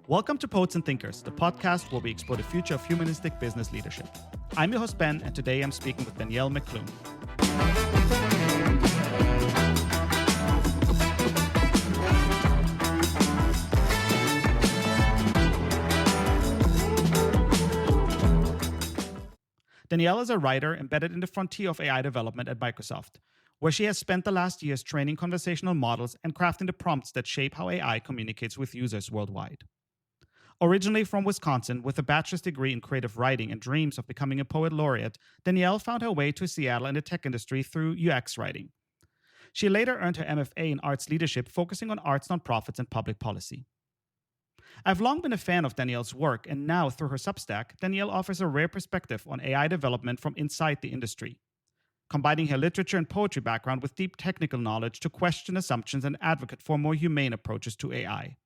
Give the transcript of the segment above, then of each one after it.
Welcome to Poets and Thinkers, the podcast where we explore the future of humanistic business leadership. I'm your host, Ben, and today I'm speaking with Danielle McClune. Danielle is a writer embedded in the frontier of AI development at Microsoft, where she has spent the last years training conversational models and crafting the prompts that shape how AI communicates with users worldwide. Originally from Wisconsin, with a bachelor's degree in creative writing and dreams of becoming a poet laureate, Danielle found her way to Seattle and the tech industry through UX writing. She later earned her MFA in arts leadership, focusing on arts, nonprofits, and public policy. I've long been a fan of Danielle's work, and now through her Substack, Danielle offers a rare perspective on AI development from inside the industry, combining her literature and poetry background with deep technical knowledge to question assumptions and advocate for more humane approaches to AI.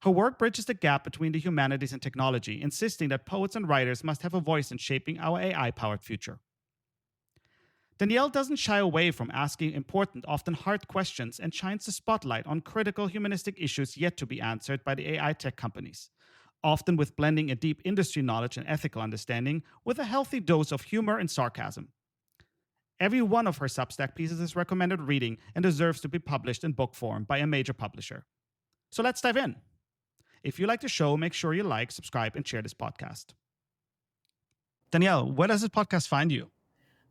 Her work bridges the gap between the humanities and technology, insisting that poets and writers must have a voice in shaping our AI-powered future. Danielle doesn't shy away from asking important, often hard questions, and shines the spotlight on critical humanistic issues yet to be answered by the AI tech companies, often with blending a deep industry knowledge and ethical understanding with a healthy dose of humor and sarcasm. Every one of her Substack pieces is recommended reading and deserves to be published in book form by a major publisher. So let's dive in. If you like the show, make sure you like, subscribe, and share this podcast. Danielle, where does this podcast find you?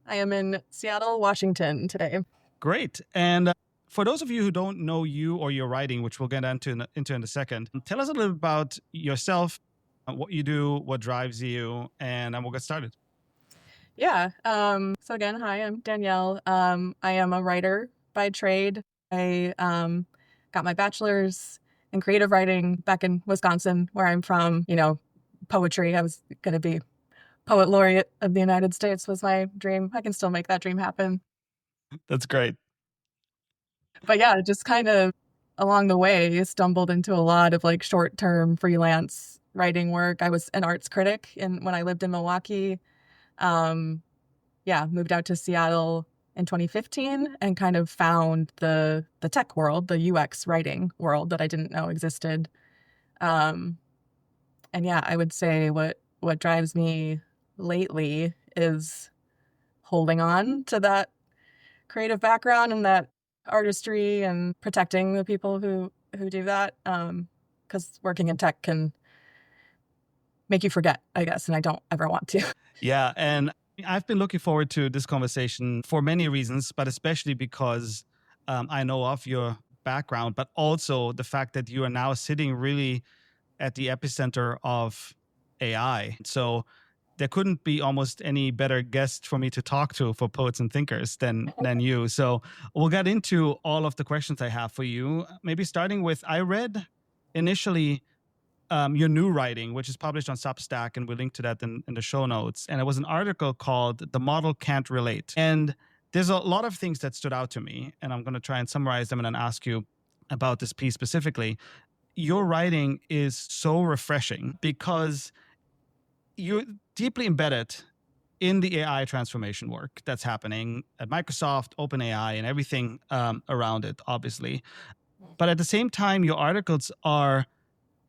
I am in Seattle, Washington today. Great. And for those of you who don't know you or your writing, which we'll get into in a second, tell us a little about yourself, what you do, what drives you, and we'll get started. Yeah. So again, hi, I'm Danielle. I am a writer by trade. I got my bachelor's in creative writing back in Wisconsin, where I'm from. Poetry. I was going to be poet laureate of the United States was my dream. I can still make that dream happen. That's great. But yeah, just kind of along the way, stumbled into a lot of like short-term freelance writing work. I was an arts critic when I lived in Milwaukee. Moved out to Seattle in 2015 and kind of found the tech world, the UX writing world that I didn't know existed. I would say what drives me lately is holding on to that creative background and that artistry and protecting the people who do that. Because working in tech can make you forget, I guess, and I don't ever want to. Yeah, and I've been looking forward to this conversation for many reasons, but especially because I know of your background, but also the fact that you are now sitting really at the epicenter of AI. So there couldn't be almost any better guest for me to talk to for Poets and Thinkers than you. So we'll get into all of the questions I have for you. Maybe starting with, I read initially your new writing, which is published on Substack, and we'll link to that in the show notes. And it was an article called "The Model Can't Relate." And there's a lot of things that stood out to me, and I'm going to try and summarize them and then ask you about this piece specifically. Your writing is so refreshing because you're deeply embedded in the AI transformation work that's happening at Microsoft, OpenAI, and everything around it, obviously. But at the same time, your articles are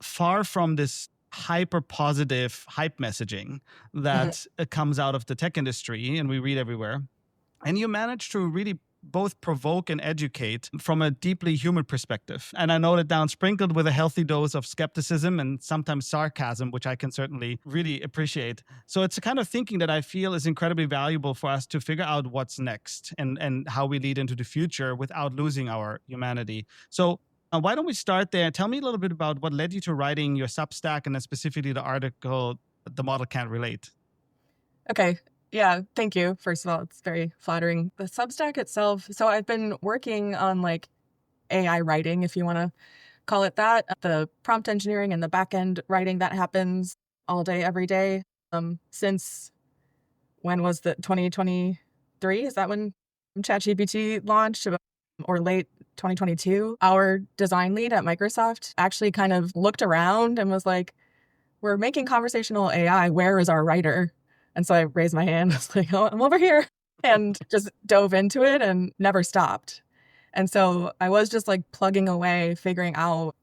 far from this hyper positive hype messaging that comes out of the tech industry and we read everywhere. And you manage to really both provoke and educate from a deeply human perspective. And I note it down, sprinkled with a healthy dose of skepticism and sometimes sarcasm, which I can certainly really appreciate. So it's a kind of thinking that I feel is incredibly valuable for us to figure out what's next and how we lead into the future without losing our humanity. So why don't we start there? Tell me a little bit about what led you to writing your Substack and then specifically the article, "The Model Can't Relate." Okay. Yeah, thank you. First of all, it's very flattering. The Substack itself, so I've been working on like AI writing, if you want to call it that. The prompt engineering and the back-end writing that happens all day, every day. Since when was the 2023? Is that when ChatGPT launched? Or late 2022? Our design lead at Microsoft actually kind of looked around and was like, we're making conversational AI. Where is our writer? And so I raised my hand. I was like, oh, I'm over here. And just dove into it and never stopped. And so I was just like plugging away, figuring out,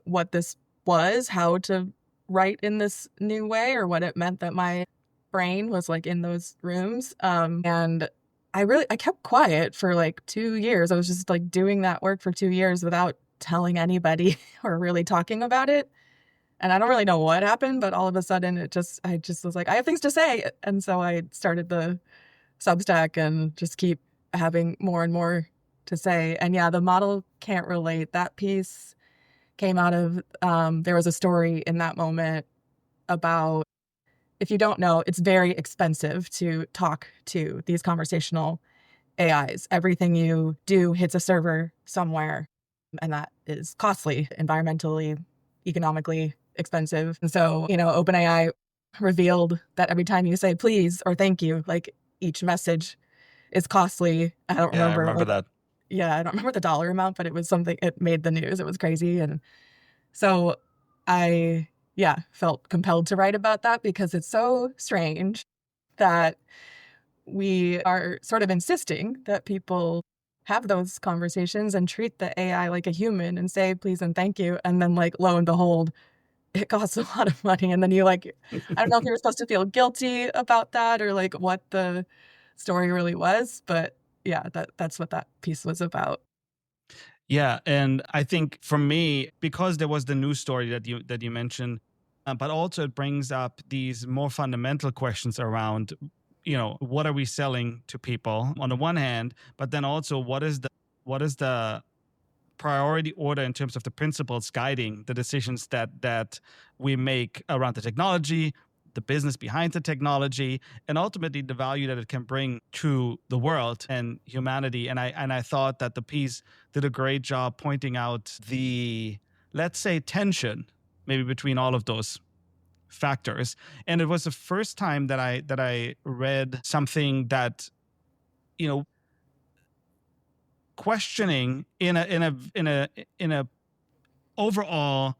what this was, how to write in this new way, or what it meant that my brain was like in those rooms. And I kept quiet for like 2 years. I was just like doing that work for 2 years without telling anybody or really talking about it. And I don't really know what happened, but all of a sudden I just was like, I have things to say. And so I started the Substack and just keep having more and more to say. And yeah, the model can't relate. That piece came out of, there was a story in that moment about, if you don't know, it's very expensive to talk to these conversational AIs. Everything you do hits a server somewhere, and that is costly, environmentally, economically expensive. And so, OpenAI revealed that every time you say please or thank you, like each message is costly. I don't Yeah, I remember. remember that. Yeah, I don't remember the dollar amount, but it was something, it made the news. It was crazy. And so I, felt compelled to write about that because it's so strange that we are sort of insisting that people have those conversations and treat the AI like a human and say please and thank you. And then, like, lo and behold, it costs a lot of money. And then you, like, I don't know if you're supposed to feel guilty about that or like what the story really was, but yeah, that's what that piece was about. Yeah, and I think for me, because there was the news story that you mentioned, but also it brings up these more fundamental questions around, what are we selling to people on the one hand, but then also what is the priority order in terms of the principles guiding the decisions that we make around the technology, the business behind the technology, and ultimately the value that it can bring to the world and humanity. And I thought that the piece did a great job pointing out the, let's say, tension maybe between all of those factors. And it was the first time that I read something that, you know questioning in a overall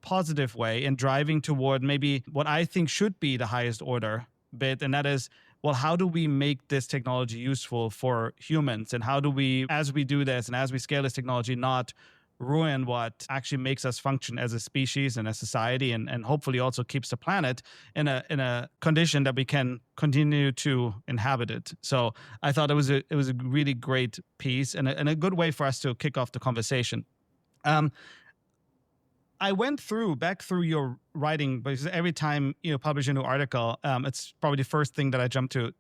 positive way and driving toward maybe what I think should be the highest order bit. And that is, well, how do we make this technology useful for humans? And how do we, as we do this and as we scale this technology, not ruin what actually makes us function as a species and a society, and hopefully also keeps the planet in a condition that we can continue to inhabit it. So I thought it was a really great piece and a good way for us to kick off the conversation. Um, I went back through your writing because every time you publish a new article, it's probably the first thing that I jump to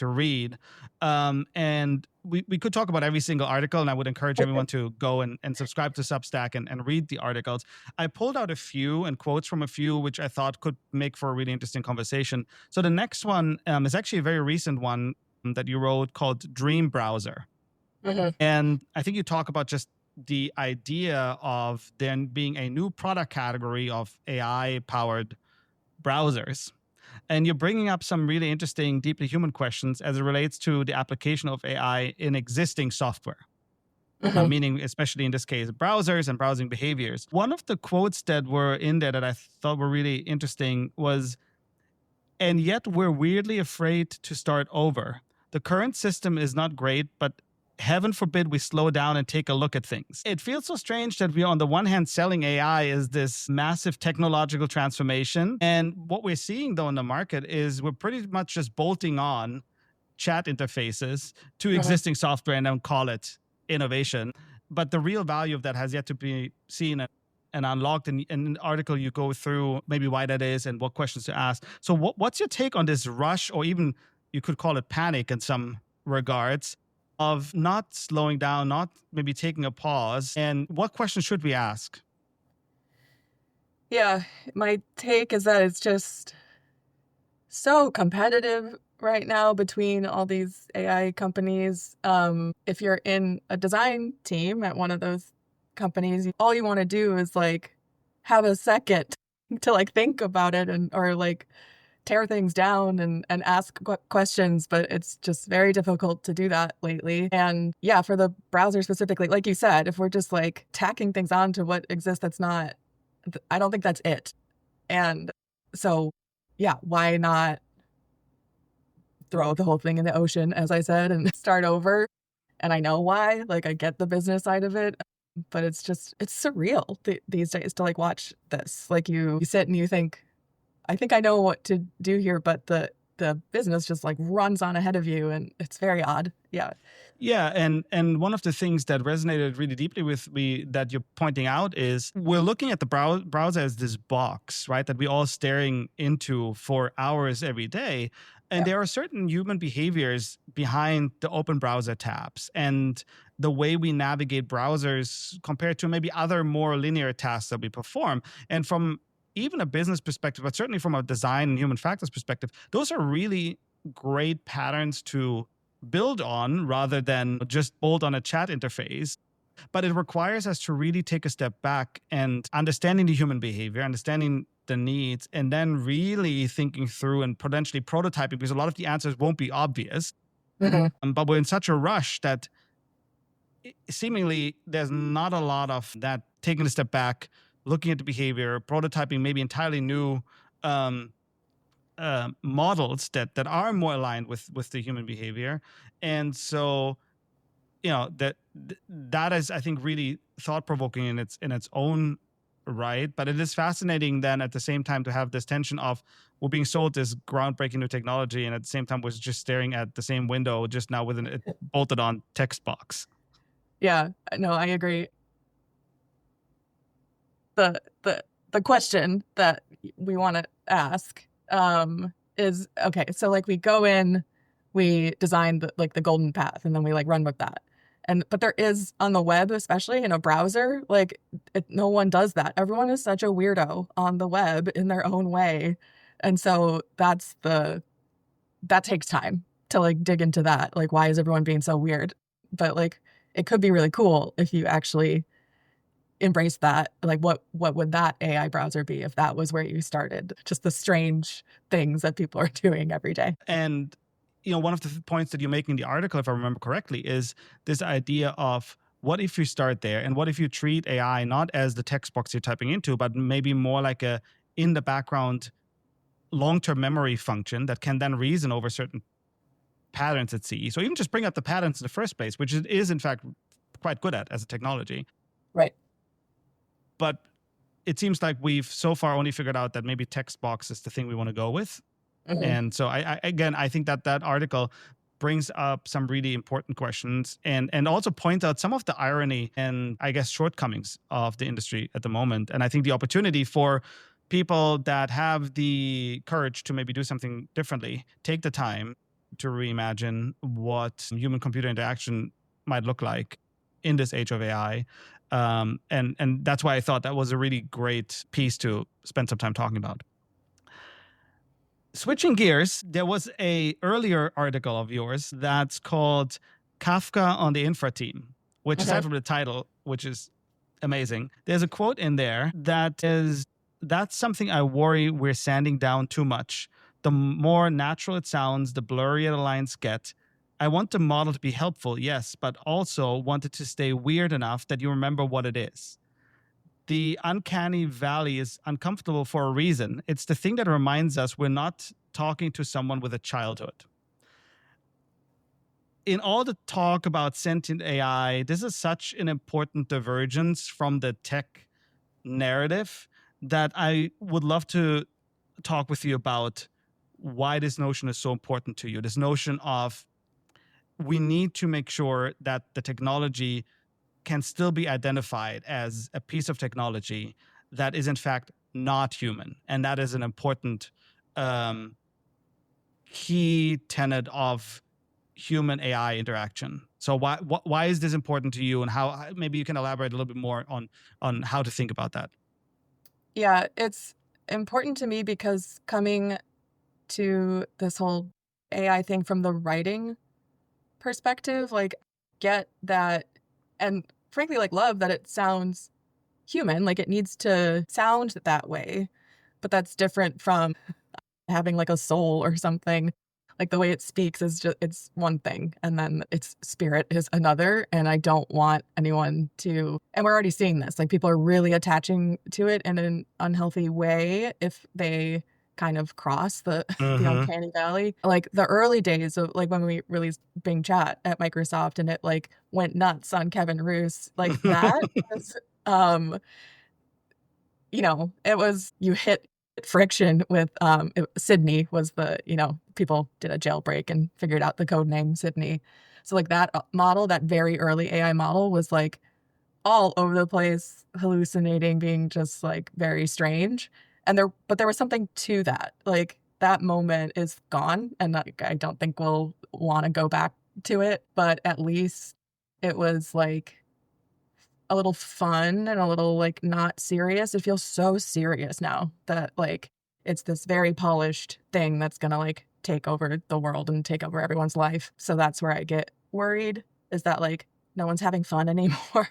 read. And we could talk about every single article, and I would encourage everyone to go and subscribe to Substack and read the articles. I pulled out a few and quotes from a few, which I thought could make for a really interesting conversation. So the next one is actually a very recent one that you wrote called Dream Browser. Mhm. And I think you talk about just the idea of then being a new product category of AI powered browsers. And you're bringing up some really interesting, deeply human questions as it relates to the application of AI in existing software. Mhm. Meaning, especially in this case, browsers and browsing behaviors. One of the quotes that were in there that I thought were really interesting was, and yet we're weirdly afraid to start over. The current system is not great, but heaven forbid we slow down and take a look at things. It feels so strange that we are on the one hand selling AI as this massive technological transformation. And what we're seeing though in the market is we're pretty much just bolting on chat interfaces to Mhm. existing software and then call it innovation. But the real value of that has yet to be seen and unlocked. In an article, you go through maybe why that is and what questions to ask. So what's your take on this rush, or even you could call it panic in some regards, of not slowing down, not maybe taking a pause? And what questions should we ask? Yeah, my take is that it's just so competitive right now between all these AI companies. If you're in a design team at one of those companies, all you want to do is like have a second to like think about it, and or like tear things down and ask questions, but it's just very difficult to do that lately. And yeah, for the browser specifically, like you said, if we're just like tacking things on to what exists, that's not, I don't think that's it. And so, yeah, why not throw the whole thing in the ocean, as I said, and start over? And I know why. Like, I get the business side of it. But it's surreal these days to like watch this. Like you sit and you think, I think I know what to do here, but the business just like runs on ahead of you, and it's very odd. Yeah. Yeah, and one of the things that resonated really deeply with me that you're pointing out is we're looking at the browser as this box, right, that we're all staring into for hours every day. And Yeah. there are certain human behaviors behind the open browser tabs and the way we navigate browsers compared to maybe other more linear tasks that we perform. And from even a business perspective, but certainly from a design and human factors perspective, those are really great patterns to build on rather than just bolt on a chat interface. But it requires us to really take a step back and understanding the human behavior, understanding the needs, and then really thinking through and potentially prototyping, because a lot of the answers won't be obvious. But we're in such a rush that seemingly there's not a lot of that taking a step back, looking at the behavior, prototyping maybe entirely new models that are more aligned with the human behavior. And so that is, I think, really thought-provoking in its own right. But it is fascinating then at the same time to have this tension of we're being sold this groundbreaking new technology, and at the same time we're just staring at the same window, just now with a bolted on text box. Yeah, no, I agree. The question that we want to ask is, okay, so like we go in, we design the golden path, and then we like run with that. But there is, on the web, especially in a browser, like no one does that. Everyone is such a weirdo on the web in their own way. And so that takes time to like dig into that. Like, why is everyone being so weird? But like, it could be really cool if you actually embrace that. Like, what would that AI browser be if that was where you started? Just the strange things that people are doing every day. And one of the points that you make in the article, if I remember correctly, is this idea of what if you start there, and what if you treat AI not as the text box you're typing into, but maybe more like a in the background long-term memory function that can then reason over certain patterns it sees. So even just bring up the patterns in the first place, which it is in fact quite good at as a technology. Right. But it seems like we've so far only figured out that maybe text box is the thing we want to go with. And so I think that article brings up some really important questions and also points out some of the irony and I guess shortcomings of the industry at the moment. And I think the opportunity for people that have the courage to maybe do something differently, take the time to reimagine what human computer interaction might look like in this age of AI. And that's why I thought that was a really great piece to spend some time talking about. Switching gears, there was a earlier article of yours that's called Kafka on the Infra Team, which aside from the title, which is amazing, there's a quote in there that is, "That's something I worry we're sanding down too much. The more natural it sounds, the blurrier the lines get. I want the model to be helpful, yes, but also want it to stay weird enough that you remember what it is. The uncanny valley is uncomfortable for a reason. It's the thing that reminds us we're not talking to someone with a childhood." In all the talk about sentient AI, this is such an important divergence from the tech narrative that I would love to talk with you about why this notion is so important to you. This notion of we need to make sure that the technology can still be identified as a piece of technology that is in fact not human. And that is an important key tenet of human AI interaction. So why is this important to you, and how maybe you can elaborate a little bit more on how to think about that? Yeah, it's important to me because coming to this whole AI thing from the writing perspective, like get that, and frankly like love that it sounds human, like it needs to sound that way, but that's different from having like a soul or something. Like the way it speaks is just, it's one thing, and then its spirit is another. And I don't want anyone to, and we're already seeing this, like people are really attaching to it in an unhealthy way if they kind of cross the the Mm-hmm. uncanny valley. Like the early days of like when we released Bing Chat at Microsoft and it like went nuts on Kevin Roos, like that was it was you hit friction with Sydney was the, people did a jailbreak and figured out the code name Sydney. So like that model, that very early AI model was like all over the place, hallucinating, being just like very strange. But there was something to that. Like that moment is gone, and like, I don't think we'll want to go back to it. But at least it was like a little fun and a little like not serious. It feels so serious now that like it's this very polished thing that's gonna like take over the world and take over everyone's life. So that's where I get worried, is that like no one's having fun anymore.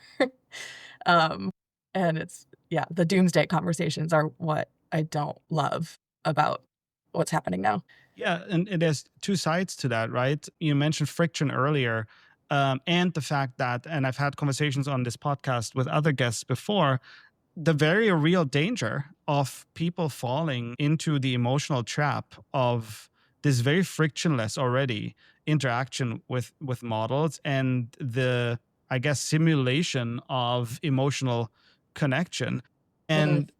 um and it's, yeah, the doomsday conversations are what I don't love about what's happening now. Yeah, and there's two sides to that, right? You mentioned friction earlier, and the fact that, and I've had conversations on this podcast with other guests before, the very real danger of people falling into the emotional trap of this very frictionless already interaction with models, and the, I guess, simulation of emotional connection. Hmm. And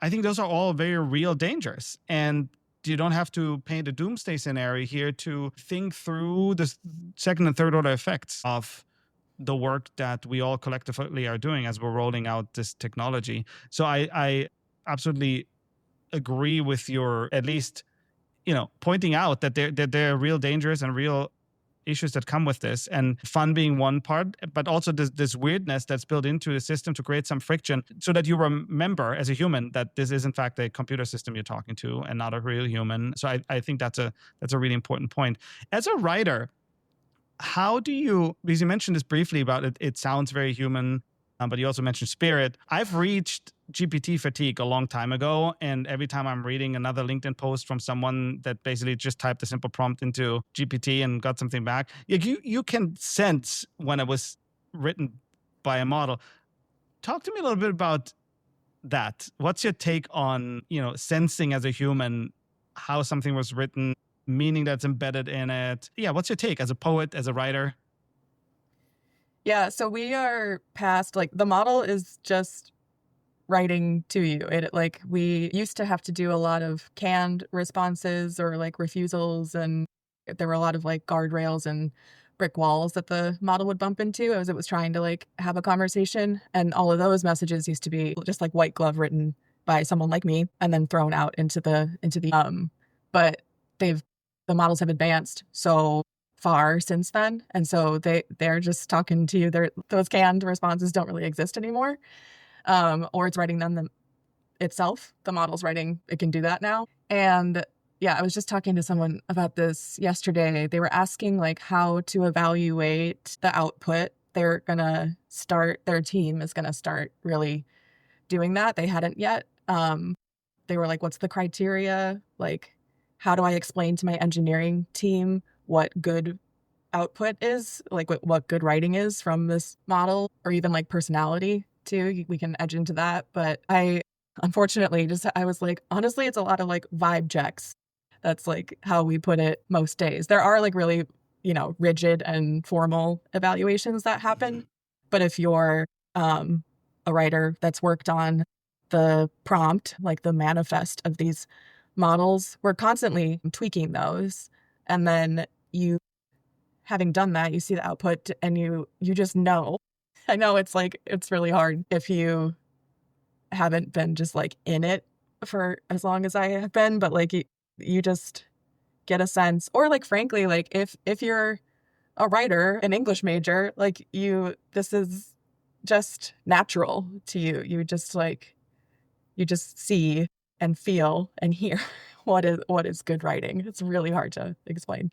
I think those are all very real dangers. And you don't have to paint a doomsday scenario here to think through the second and third order effects of the work that we all collectively are doing as we're rolling out this technology. So I absolutely agree with your, at least, pointing out that there are real dangers and real issues that come with this, and fun being one part, but also this weirdness that's built into the system to create some friction so that you remember as a human that this is in fact a computer system you're talking to and not a real human. So I think that's a really important point. As a writer, how do you, because you mentioned this briefly about it sounds very human, but you also mentioned spirit. I've reached GPT fatigue a long time ago, and every time I'm reading another LinkedIn post from someone that basically just typed a simple prompt into GPT and got something back, you can sense when it was written by a model. Talk to me a little bit about that. What's your take on, sensing as a human how something was written, meaning that's embedded in it? Yeah, what's your take as a poet, as a writer? Yeah, so we are past like the model is just writing to you. It like we used to have to do a lot of canned responses or like refusals, and there were a lot of like guardrails and brick walls that the model would bump into as it was trying to like have a conversation. And all of those messages used to be just like white glove written by someone like me and then thrown out into the but they've the models have advanced so far since then. And so they're just talking to you. Those canned responses don't really exist anymore. Or it's writing them itself. The model's writing, it can do that now. And yeah, I was just talking to someone about this yesterday. They were asking like how to evaluate the output. Their team is gonna start really doing that. They hadn't yet. They were like, what's the criteria? Like, how do I explain to my engineering team what good output is, like what good writing is from this model, or even like personality too? We can edge into that. But I unfortunately I was like, honestly, it's a lot of like vibe checks. That's like how we put it most days. There are like really, rigid and formal evaluations that happen. But if you're a writer that's worked on the prompt, like the manifest of these models, we're constantly tweaking those. And then having done that, you see the output and you just know. I know it's like it's really hard if you haven't been just like in it for as long as I have been, but like you just get a sense. Or like frankly, like if you're a writer, an English major, like this is just natural to you. You just see and feel and hear what is good writing. It's really hard to explain.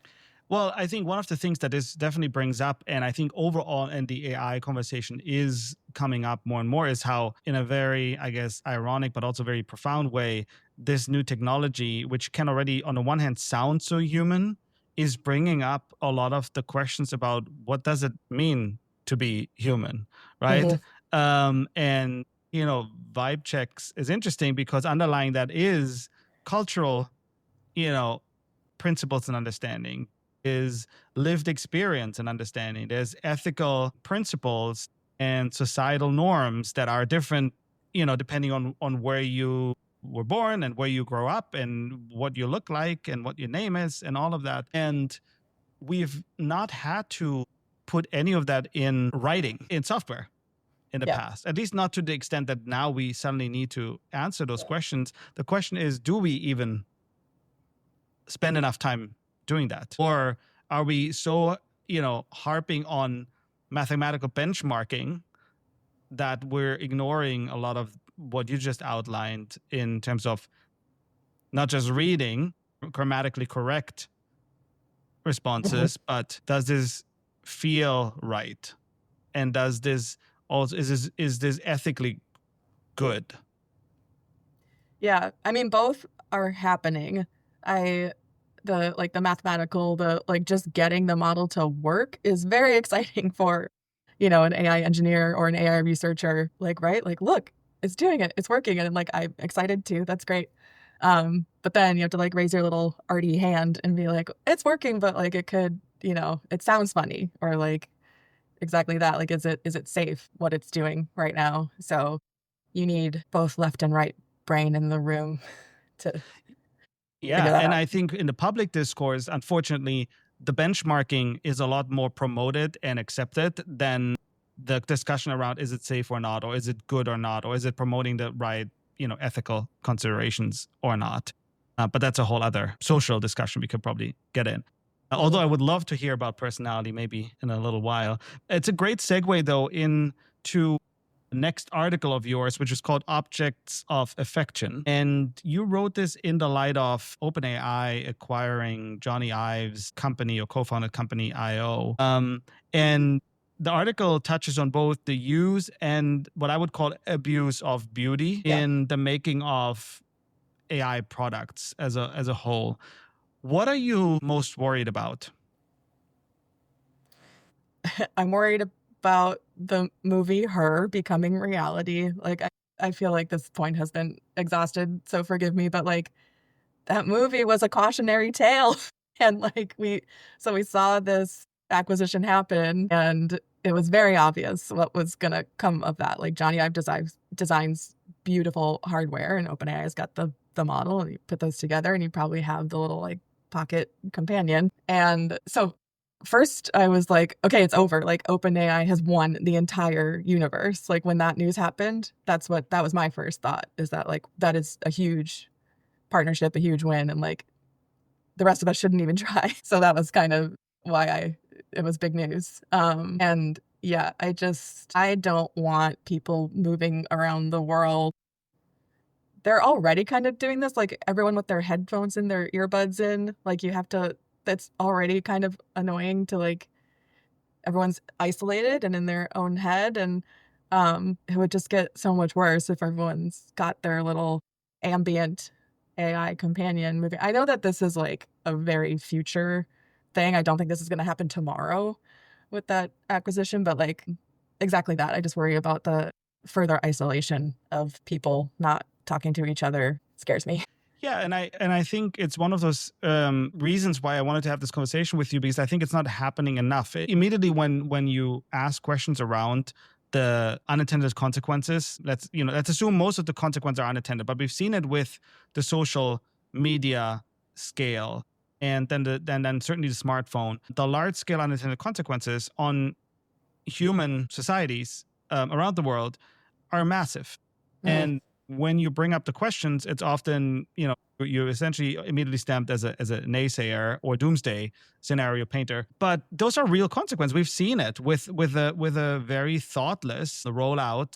Well, I think one of the things that this definitely brings up, and I think overall in the AI conversation is coming up more and more, is how, in a very, I guess, ironic, but also very profound way, this new technology, which can already, on the one hand, sound so human, is bringing up a lot of the questions about what does it mean to be human, right? Mhm. And, vibe checks is interesting because underlying that is cultural, principles and understanding. Is lived experience and understanding. There's ethical principles and societal norms that are different, depending on where you were born and where you grow up and what you look like and what your name is and all of that. And we've not had to put any of that in writing in software in the past, at least not to the extent that now we suddenly need to answer those questions. The question is, do we even spend enough time doing that? Or are we so, harping on mathematical benchmarking that we're ignoring a lot of what you just outlined in terms of not just reading grammatically correct responses, but does this feel right? And does this also, is this ethically good? Yeah, I mean, both are happening. The mathematical, just getting the model to work is very exciting for, an AI engineer or an AI researcher, right? Look, it's doing it, it's working. And I'm excited too. That's great. But then you have to raise your little arty hand and be like, it's working, but it could, it sounds funny, or exactly that. Is it safe what it's doing right now? So you need both left and right brain in the room to figure that and out. I think in the public discourse, unfortunately, the benchmarking is a lot more promoted and accepted than the discussion around is it safe or not, or is it good or not, or is it promoting the right, ethical considerations or not. But that's a whole other social discussion we could probably get in. Although I would love to hear about personality maybe in a little while. It's a great segue, though, into the next article of yours, which is called Objects of Affection. And you wrote this in the light of OpenAI acquiring Johnny Ive's company or co-founded company IO. And the article touches on both the use and what I would call abuse of beauty in the making of AI products as a whole. What are you most worried about? I'm worried about the movie Her becoming reality. I feel like this point has been exhausted, so forgive me, but that movie was a cautionary tale. And we saw this acquisition happen, and it was very obvious what was going to come of that. Johnny Ive designs beautiful hardware, and OpenAI has got the model, and you put those together and you probably have the little pocket companion. And so first I was like, okay, it's over. OpenAI has won the entire universe. When that news happened, that was my first thought, is that that is a huge partnership, a huge win, and the rest of us shouldn't even try. So that was kind of why it was big news. And yeah, I don't want people moving around the world. They're already kind of doing this, everyone with their headphones in, their earbuds in, that's already kind of annoying to everyone's isolated and in their own head. And it would just get so much worse if everyone's got their little ambient AI companion moving. I know that this is a very future thing. I don't think this is going to happen tomorrow with that acquisition, but exactly that. I just worry about the further isolation of people not talking to each other. Scares me. Yeah, and I think it's one of those reasons why I wanted to have this conversation with you, because I think it's not happening enough. Immediately when you ask questions around the unintended consequences, let's assume most of the consequences are unintended, but we've seen it with the social media scale, and then certainly the smartphone. The large scale unintended consequences on human societies around the world are massive. And when you bring up the questions, it's often, you're essentially immediately stamped as a naysayer or doomsday scenario painter. But those are real consequences. We've seen it with a very thoughtless rollout,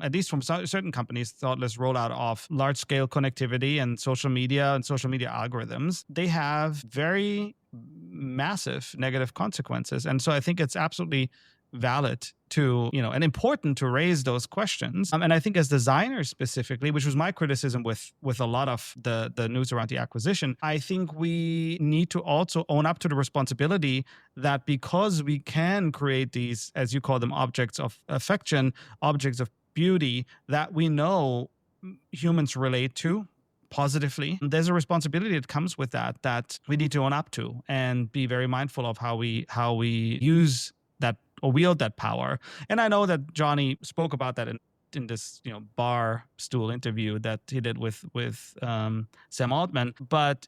at least from certain companies, thoughtless rollout of large scale connectivity and social media algorithms. They have very massive negative consequences. And so I think it's absolutely valid to, and important to raise those questions. And I think as designers specifically, which was my criticism with a lot of the news around the acquisition, I think we need to also own up to the responsibility that because we can create these, as you call them, objects of affection, objects of beauty that we know humans relate to, positively. There's a responsibility that comes with that we need to own up to and be very mindful of how we use that or wield that power. And I know that Johnny spoke about that in this bar stool interview that he did with Sam Altman, but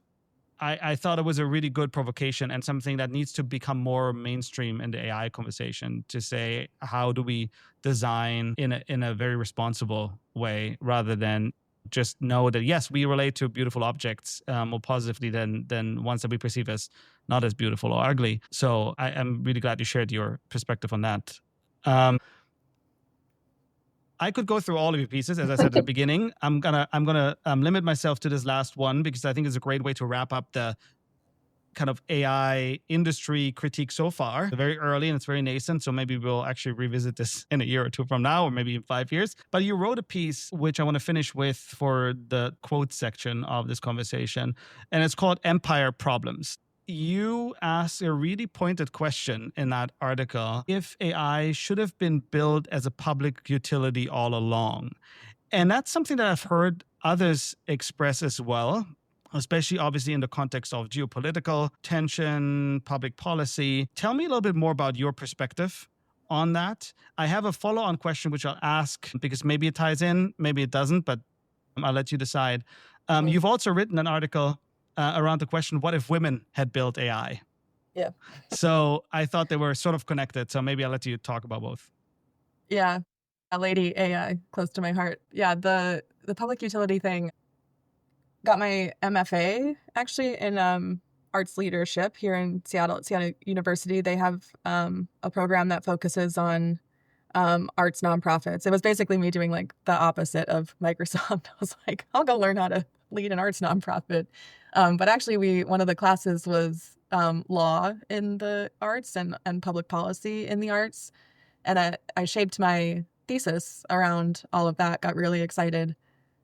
I thought it was a really good provocation and something that needs to become more mainstream in the AI conversation, to say, how do we design in a very responsible way, rather than just know that, yes, we relate to beautiful objects more positively than ones that we perceive as not as beautiful or ugly. So I'm really glad you shared your perspective on that. I could go through all of your pieces, as I said at the beginning. I'm gonna limit myself to this last one because I think it's a great way to wrap up the kind of AI industry critique so far. It's very early and it's very nascent, so maybe we'll actually revisit this in a year or two from now, or maybe in 5 years. But you wrote a piece which I want to finish with for the quote section of this conversation, and it's called Empire Problems. You asked a really pointed question in that article: if AI should have been built as a public utility all along. And that's something that I've heard others express as well, especially obviously in the context of geopolitical tension, public policy. Tell me a little bit more about your perspective on that. I have a follow-on question which I'll ask because maybe it ties in, maybe it doesn't, but I'll let you decide. You've also written an article around the question, what if women had built AI? Yeah. So I thought they were sort of connected. So maybe I'll let you talk about both. Yeah. A lady AI, close to my heart. Yeah, the public utility thing. Got my MFA actually in arts leadership here in Seattle at Seattle University. They have a program that focuses on arts nonprofits. It was basically me doing like the opposite of Microsoft. I was like, I'll go learn how to lead an arts nonprofit. But actually, one of the classes was law in the arts and public policy in the arts. And I shaped my thesis around all of that, got really excited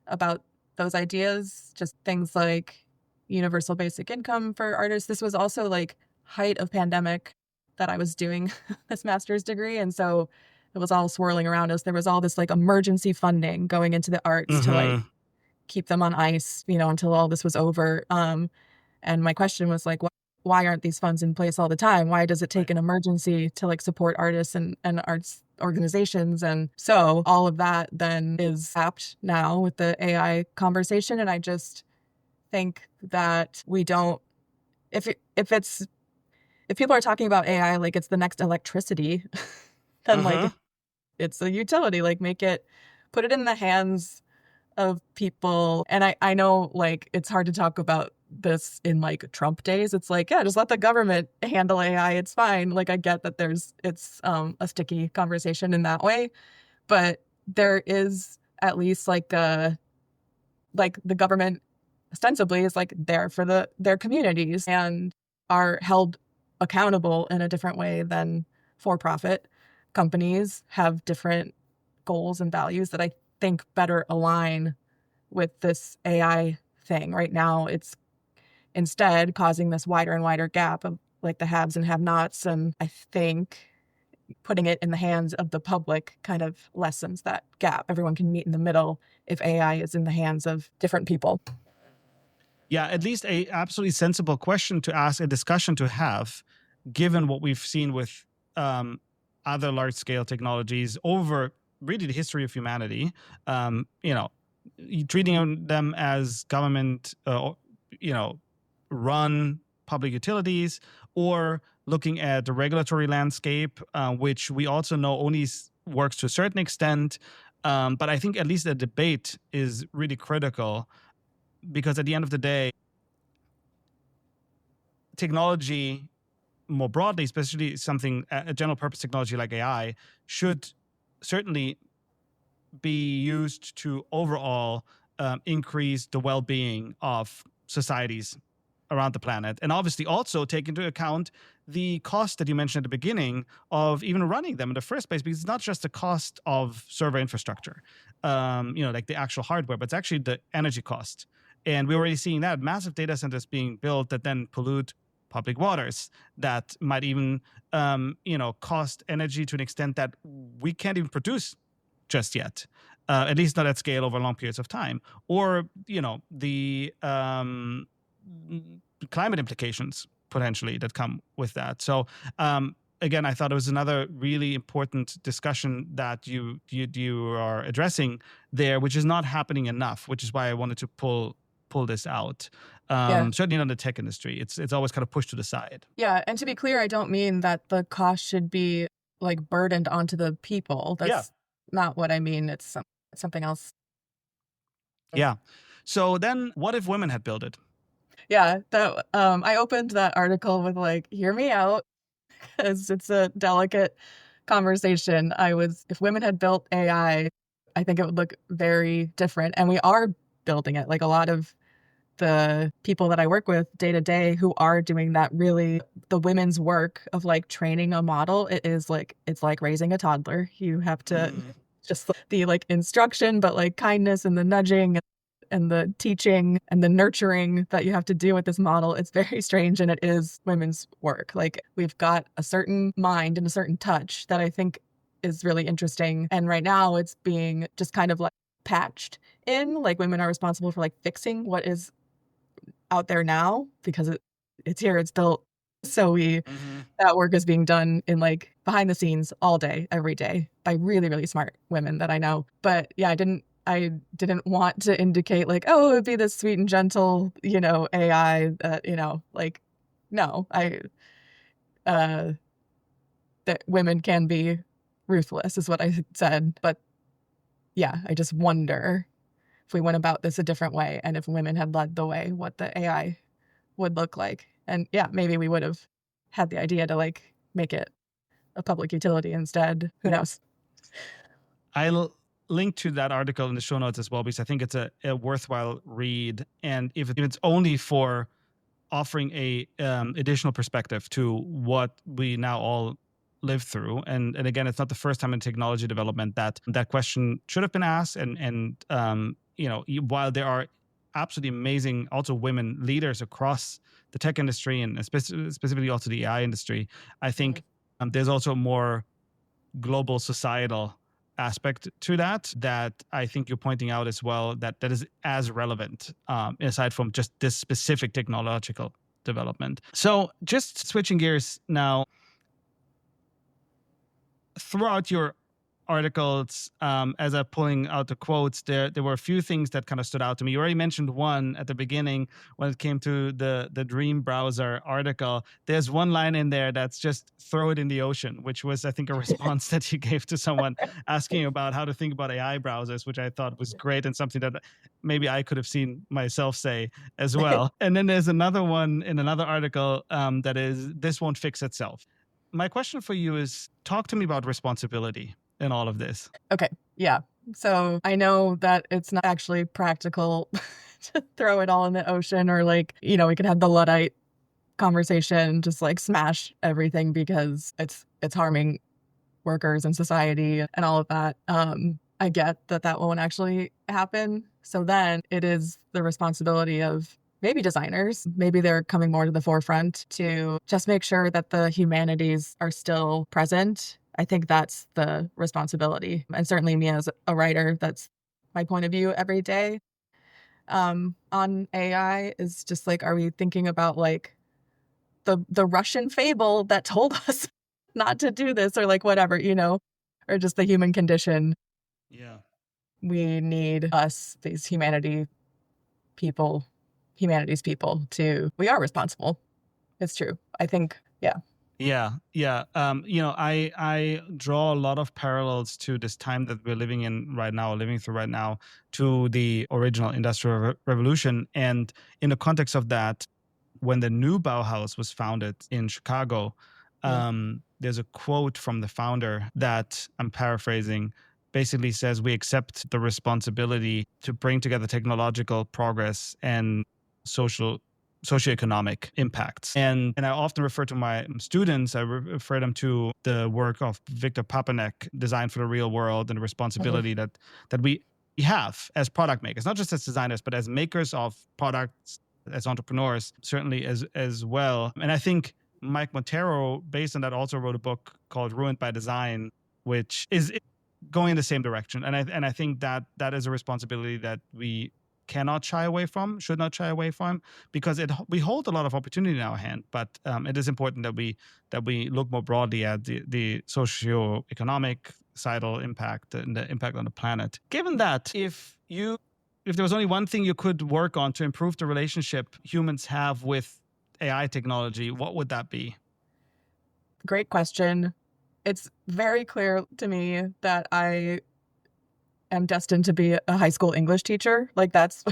about those ideas, just things like universal basic income for artists. This was also like height of pandemic that I was doing this master's degree. And so it was all swirling around us. There was all this like emergency funding going into the arts to like keep them on ice, until all this was over. And my question was like, why aren't these funds in place all the time? Why does it take an emergency to like support artists and arts organizations? And so all of that then is apt now with the AI conversation. And I just think that we don't, if people are talking about AI like it's the next electricity, then like it's a utility, like put it in the hands of people. And I know like it's hard to talk about this in like Trump days. It's like, yeah, just let the government handle AI. It's fine. Like I get that it's a sticky conversation in that way, but there is at least like the government ostensibly is like there for their communities and are held accountable in a different way than for-profit companies have different goals and values that I think better align with this AI thing. Right now, it's instead causing this wider and wider gap of like the haves and have-nots. And I think putting it in the hands of the public kind of lessens that gap. Everyone can meet in the middle if AI is in the hands of different people. Yeah, at least a absolutely sensible question to ask, a discussion to have, given what we've seen with other large-scale technologies over really the history of humanity. Treating them as government, run public utilities, or looking at the regulatory landscape, which we also know only works to a certain extent. But I think at least the debate is really critical, because at the end of the day, technology more broadly, especially a general purpose technology like AI, should certainly be used to overall increase the well-being of societies around the planet, and obviously also take into account the cost that you mentioned at the beginning of even running them in the first place, because it's not just the cost of server infrastructure, like the actual hardware, but it's actually the energy cost. And we're already seeing that massive data centers being built that then pollute public waters, that might even cost energy to an extent that we can't even produce just yet. at least not at scale over long periods of time. Or, the climate implications potentially that come with that. So again, I thought it was another really important discussion that you are addressing there, which is not happening enough, which is why I wanted to pull this out. Yeah. Certainly not in the tech industry. It's always kind of pushed to the side. Yeah. And to be clear, I don't mean that the cost should be like burdened onto the people. That's not what I mean. It's something else. Yeah. So then what if women had built it? Yeah. That I opened that article with like, hear me out, because it's a delicate conversation. If women had built AI, I think it would look very different. And we are building it. Like a lot of the people that I work with day to day who are doing that, really the women's work of like training a model, it's like raising a toddler. You have to just the like instruction, but like kindness and the nudging and the teaching and the nurturing that you have to do with this model. It's very strange, and it is women's work. Like we've got a certain mind and a certain touch that I think is really interesting. And right now it's being just kind of like patched in, like women are responsible for like fixing what is out there now because it's here, it's built. So that work is being done in like behind the scenes all day, every day by really, really smart women that I know. But yeah, I didn't want to indicate like, oh, it would be this sweet and gentle, AI that, like, no, that women can be ruthless is what I said. But yeah, I just wonder if we went about this a different way and if women had led the way, what the AI would look like. And yeah, maybe we would have had the idea to like make it a public utility instead. Who knows? I'll link to that article in the show notes as well, because I think it's a worthwhile read. And if it's only for offering a additional perspective to what we now all live through, and again, it's not the first time in technology development that question should have been asked. And while there are absolutely amazing also women leaders across the tech industry and specifically also the AI industry, I think there's also a more global societal aspect to that I think you're pointing out as well, that is as relevant aside from just this specific technological development. So just switching gears now, throughout your articles, as I'm pulling out the quotes, there were a few things that kind of stood out to me. You already mentioned one at the beginning when it came to the Dream browser article. There's one line in there that's just throw it in the ocean, which was, I think, a response that you gave to someone asking about how to think about AI browsers, which I thought was great and something that maybe I could have seen myself say as well. And then there's another one in another article that is, this won't fix itself. My question for you is, talk to me about responsibility in all of this. Okay. Yeah. So I know that it's not actually practical to throw it all in the ocean, or like, we could have the Luddite conversation, just like smash everything because it's harming workers and society and all of that. I get that won't actually happen. So then it is the responsibility of maybe designers, maybe they're coming more to the forefront to just make sure that the humanities are still present. I think that's the responsibility. And certainly me as a writer, that's my point of view every day on AI is just like, are we thinking about like the Russian fable that told us not to do this, or like whatever, or just the human condition? Yeah. We need us, these humanities people, we are responsible. It's true. I think, yeah. Yeah. I draw a lot of parallels to this time that we're living through right now, to the original Industrial Revolution. And in the context of that, when the new Bauhaus was founded in Chicago, there's a quote from the founder that I'm paraphrasing, basically says, we accept the responsibility to bring together technological progress and socioeconomic impacts. And I often refer to my students, I refer them to the work of Victor Papanek, Design for the Real World, and the responsibility that we have as product makers, not just as designers, but as makers of products, as entrepreneurs, certainly as well. And I think Mike Montero, based on that, also wrote a book called Ruined by Design, which is going in the same direction. And I think that is a responsibility that we cannot shy away from, should not shy away from, because we hold a lot of opportunity in our hand. But it is important that we look more broadly at the socio-economic societal impact and the impact on the planet. Given that, if there was only one thing you could work on to improve the relationship humans have with AI technology, what would that be? Great question. It's very clear to me that I am destined to be a high school English teacher. Like that's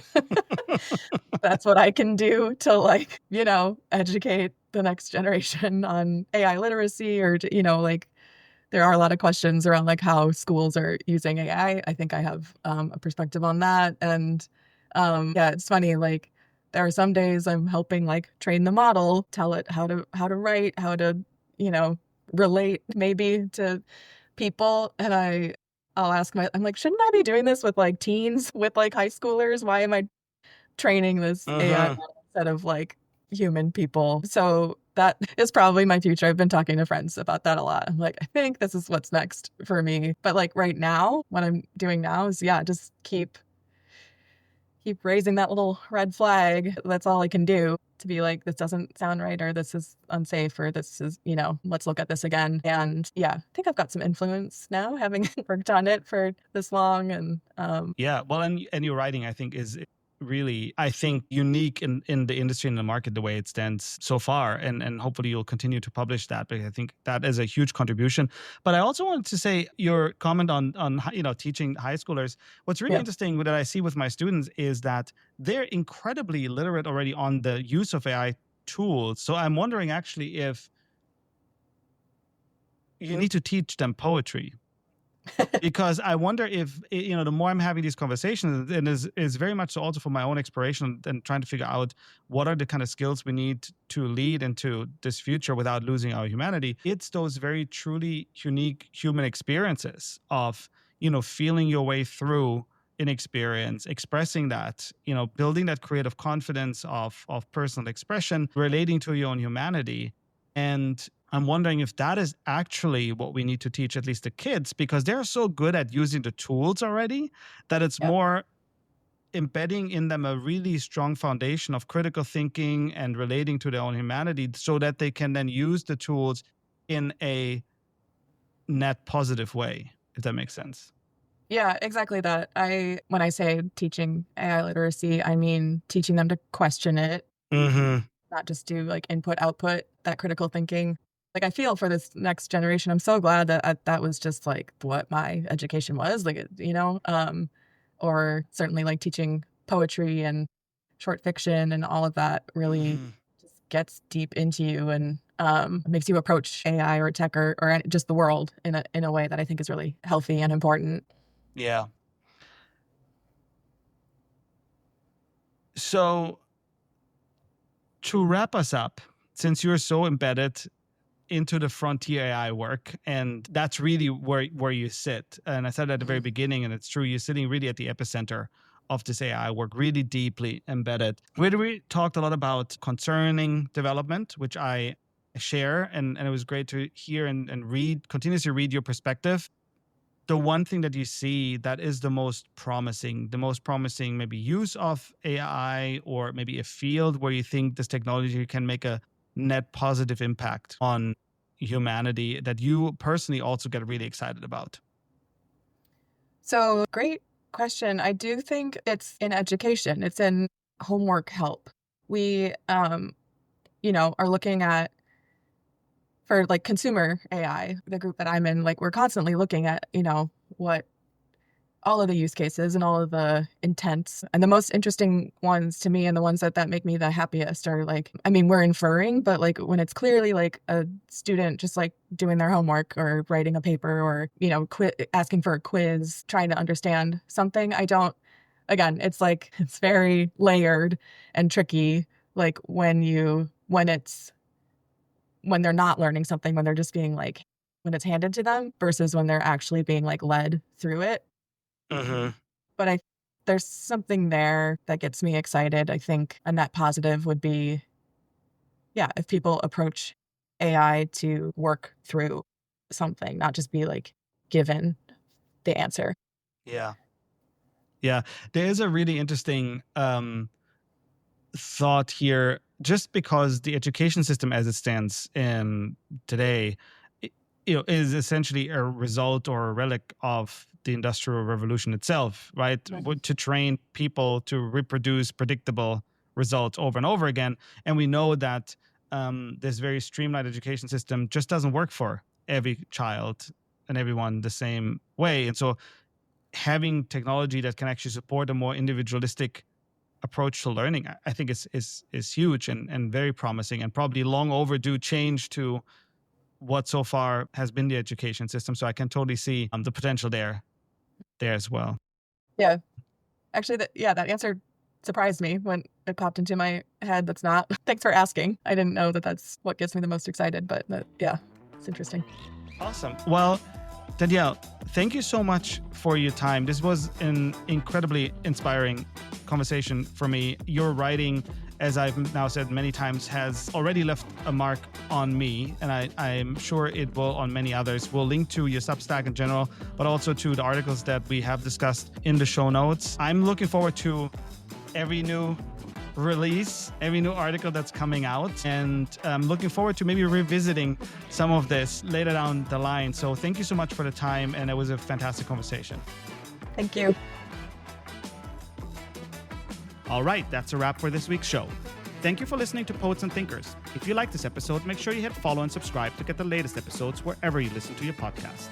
that's what I can do to like, educate the next generation on AI literacy or like there are a lot of questions around like how schools are using AI. I think I have a perspective on that. And yeah, it's funny, like there are some days I'm helping like train the model, tell it how to write, how to, relate maybe to people. And I'll ask I'm like, shouldn't I be doing this with like teens, with like high schoolers? Why am I training this AI model instead of like human people? So that is probably my future. I've been talking to friends about that a lot. I'm like, I think this is what's next for me. But like right now, what I'm doing now is just keep raising that little red flag. That's all I can do to be like, this doesn't sound right, or this is unsafe, or this is, let's look at this again. And yeah, I think I've got some influence now, having worked on it for this long. And yeah, well, and your writing, I think, is really, I think, unique in the industry and the market the way it stands so far. And hopefully you'll continue to publish that, because I think that is a huge contribution. But I also wanted to say your comment on teaching high schoolers. What's really interesting that I see with my students is that they're incredibly literate already on the use of AI tools. So I'm wondering actually if you need to teach them poetry. Because I wonder if, the more I'm having these conversations, and is very much so also for my own exploration and trying to figure out what are the kind of skills we need to lead into this future without losing our humanity. It's those very truly unique human experiences of, feeling your way through an experience, expressing that, building that creative confidence of personal expression, relating to your own humanity. And I'm wondering if that is actually what we need to teach at least the kids, because they're so good at using the tools already that it's more embedding in them a really strong foundation of critical thinking and relating to their own humanity so that they can then use the tools in a net positive way, if that makes sense. Yeah, exactly that. When I say teaching AI literacy, I mean teaching them to question it, not just do like input, output, that critical thinking. Like I feel for this next generation, I'm so glad that that was just like what my education was, like, or certainly like teaching poetry and short fiction and all of that really just gets deep into you and makes you approach AI or tech or just the world in a way that I think is really healthy and important. Yeah. So to wrap us up, since you're so embedded into the frontier AI work, and that's really where you sit. And I said at the very beginning, and it's true, you're sitting really at the epicenter of this AI work, really deeply embedded. We talked a lot about concerning development, which I share, and it was great to hear and continuously read your perspective. The one thing that you see that is the most promising maybe use of AI, or maybe a field where you think this technology can make a net positive impact on humanity that you personally also get really excited about? So great question. I do think it's in education. It's in homework help. We, are looking at, for like consumer AI, the group that I'm in, like we're constantly looking at, what all of the use cases and all of the intents. And the most interesting ones to me and the ones that make me the happiest are like, I mean, we're inferring, but like when it's clearly like a student just like doing their homework or writing a paper or, asking for a quiz, trying to understand something. Again, it's like, it's very layered and tricky. Like when they're not learning something, when they're just being like, when it's handed to them versus when they're actually being like led through it. But there's something there that gets me excited. I think a net positive would be, if people approach AI to work through something, not just be like given the answer. Yeah. Yeah. There is a really interesting thought here, just because the education system as it stands today, is essentially a result or a relic of the Industrial Revolution itself, right? To train people to reproduce predictable results over and over again. And we know that this very streamlined education system just doesn't work for every child and everyone the same way. And so having technology that can actually support a more individualistic approach to learning, I think is huge and very promising, and probably long overdue change to what so far has been the education system. So I can totally see the potential there as well. Yeah. Actually, that answer surprised me when it popped into my head. That's not. Thanks for asking. I didn't know that that's what gets me the most excited, but yeah, it's interesting. Awesome. Well, Danielle, thank you so much for your time. This was an incredibly inspiring conversation for me. Your writing, as I've now said many times, has already left a mark on me, and I'm sure it will on many others. We'll link to your Substack in general, but also to the articles that we have discussed in the show notes. I'm looking forward to every new release, every new article that's coming out, and I'm looking forward to maybe revisiting some of this later down the line. So thank you so much for the time, and it was a fantastic conversation. Thank you. All right, that's a wrap for this week's show. Thank you for listening to Poets and Thinkers. If you like this episode, make sure you hit follow and subscribe to get the latest episodes wherever you listen to your podcasts.